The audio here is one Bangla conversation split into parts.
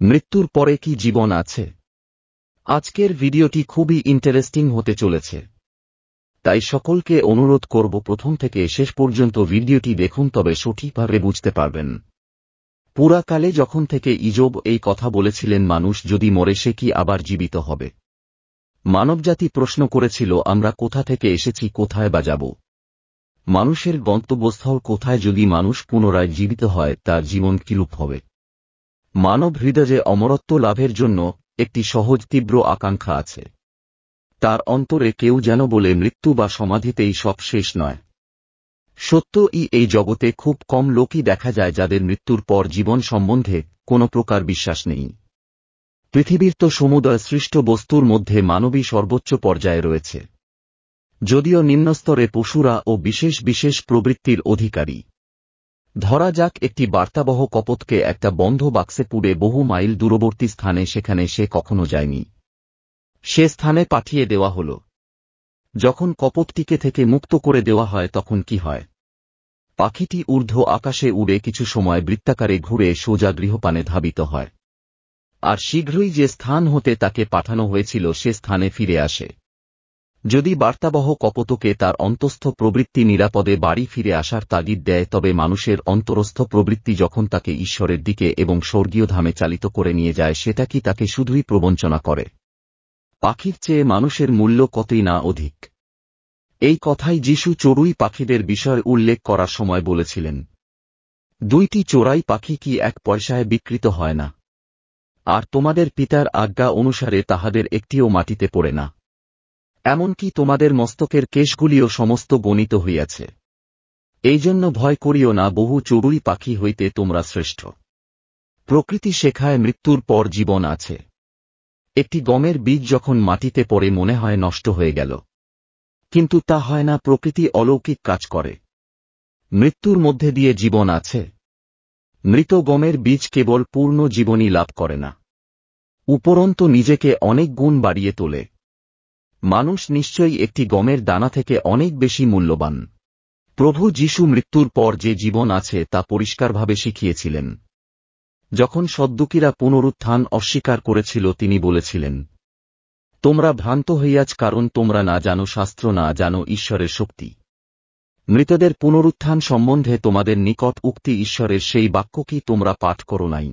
মৃত্যুর পরে কি জীবন আছে? আজকের ভিডিওটি খুবই ইন্টারেস্টিং হতে চলেছে, তাই সকলকে অনুরোধ করব প্রথম থেকে শেষ পর্যন্ত ভিডিওটি দেখুন, তবে সঠিকভাবে বুঝতে পারবেন। পুরাকালে যখন থেকে ইজব এই কথা বলেছিলেন, মানুষ যদি মরে সে কি আবার জীবিত হবে? মানবজাতি প্রশ্ন করেছিল, আমরা কোথা থেকে এসেছি, কোথায় বা যাব? মানুষের গন্তব্যস্থল কোথায়? যদি মানুষ পুনরায় জীবিত হয় তার জীবন কিরূপ হবে? মানব হৃদয়ে অমরত্ব লাভের জন্য একটি সহজ তীব্র আকাঙ্ক্ষা আছে। তার অন্তরে কেউ যেন বলে, মৃত্যু বা সমাধিতেই সব শেষ নয়। সত্যই এই জগতে খুব কম লোকই দেখা যায় যাদের মৃত্যুর পর জীবন সম্বন্ধে কোনো প্রকার বিশ্বাস নেই। পৃথিবীর তো সমুদয় সৃষ্ট বস্তুর মধ্যে মানবী সর্বোচ্চ পর্যায়ে রয়েছে, যদিও নিম্নস্তরে পশুরা ও বিশেষ বিশেষ প্রবৃত্তির অধিকারী। ধরা যাক একটি বার্তাবহ কপোতকে একটা বন্ধ বাক্সে পুড়ে বহু মাইল দূরবর্তী স্থানে, সেখানে সে কখনো যায়নি, সে স্থানে পাঠিয়ে দেওয়া হল। যখন কপোতটিকে থেকে মুক্ত করে দেওয়া হয় তখন কি হয়? পাখিটি ঊর্ধ্ব আকাশে উড়ে কিছু সময় বৃত্তাকারে ঘুরে সোজা গৃহপানে ধাবিত হয়, আর শীঘ্রই যে স্থান হতে তাকে পাঠানো হয়েছিল সে স্থানে ফিরে আসে। যদি বার্তাবহ কপোতকে তার অন্তস্থ প্রবৃত্তি নিরাপদে বাড়ি ফিরে আসার তাগিদ দেয়, তবে মানুষের অন্তরস্থ প্রবৃত্তি যখন তাকে ঈশ্বরের দিকে এবং স্বর্গীয় ধামে চালিত করে নিয়ে যায়, সেটা কি তাকে শুধুই প্রবঞ্চনা করে? পাখির চেয়ে মানুষের মূল্য কতই না অধিক। এই কথাই যিশু চড়ুই পাখিদের বিষয় উল্লেখ করার সময় বলেছিলেন। দুইটি চোরাই পাখি কি এক পয়সায় বিক্রিত হয় না? আর তোমাদের পিতার আজ্ঞা অনুসারে তাহাদের একটিও মাটিতে পড়ে না। এমনকি তোমাদের মস্তকের কেশগুলিও সমস্ত গণিত হইয়াছে। এই জন্য ভয় করিও না, বহু চড়ুই পাখি হইতে তোমরা শ্রেষ্ঠ। প্রকৃতি শেখায় মৃত্যুর পর জীবন আছে। একটি গমের বীজ যখন মাটিতে পড়ে মনে হয় নষ্ট হয়ে গেল, কিন্তু তা হয় না। প্রকৃতি অলৌকিক কাজ করে। মৃত্যুর মধ্যে দিয়ে জীবন আছে। মৃত গমের বীজ কেবল পূর্ণ জীবনই লাভ করে না, উপরন্তু নিজেকে অনেক গুণ বাড়িয়ে তোলে। মানুষ নিশ্চয়ই একটি গমের দানা থেকে অনেক বেশি মূল্যবান। প্রভু যিশু মৃত্যুর পর যে জীবন আছে তা পরিষ্কারভাবে শিখিয়েছিলেন। যখন সদ্দুকীরা পুনরুত্থান অস্বীকার করেছিল, তিনি বলেছিলেন, তোমরা ভ্রান্ত হইয়াছ, কারণ তোমরা না জানো শাস্ত্র, না জানো ঈশ্বরের শক্তি। মৃতদের পুনরুত্থান সম্বন্ধে তোমাদের নিকট উক্তি ঈশ্বরের সেই বাক্য কি তোমরা পাঠ করো নাই?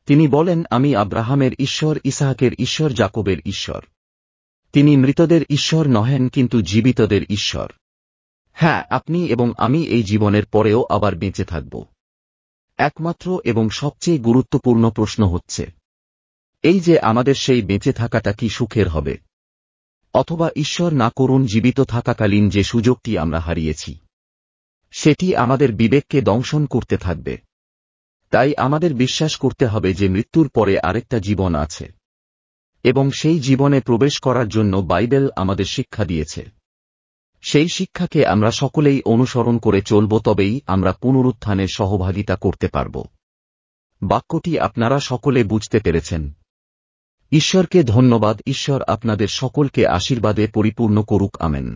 তিনি বলেন, আমি আব্রাহামের ঈশ্বর, ইসাহাকের ঈশ্বর, যাকবের ঈশ্বর। তিনি মৃতদের ঈশ্বর নহেন, কিন্তু জীবিতদের ঈশ্বর। হ্যাঁ, আপনি এবং আমি এই জীবনের পরেও আবার বেঁচে থাকব। একমাত্র এবং সবচেয়ে গুরুত্বপূর্ণ প্রশ্ন হচ্ছে এই যে, আমাদের সেই বেঁচে থাকাটা কি সুখের হবে? অথবা ঈশ্বর না করুন, জীবিত থাকাকালীন যে সুযোগটি আমরা হারিয়েছি, সেটি আমাদের বিবেককে দংশন করতে থাকবে। তাই আমাদের বিশ্বাস করতে হবে যে মৃত্যুর পরে আরেকটা জীবন আছে, এবং সেই জীবনে প্রবেশ করার জন্য বাইবেল আমাদের শিক্ষা দিয়েছে। সেই শিক্ষাকে আমরা সকলেই অনুসরণ করে চলব, তবেই আমরা পুনরুত্থানের সহভাগিতা করতে পারব। বাক্যটি আপনারা সকলে বুঝতে পেরেছেন। ঈশ্বরকে ধন্যবাদ। ঈশ্বর আপনাদের সকলকে আশীর্বাদে পরিপূর্ণ করুক। আমেন।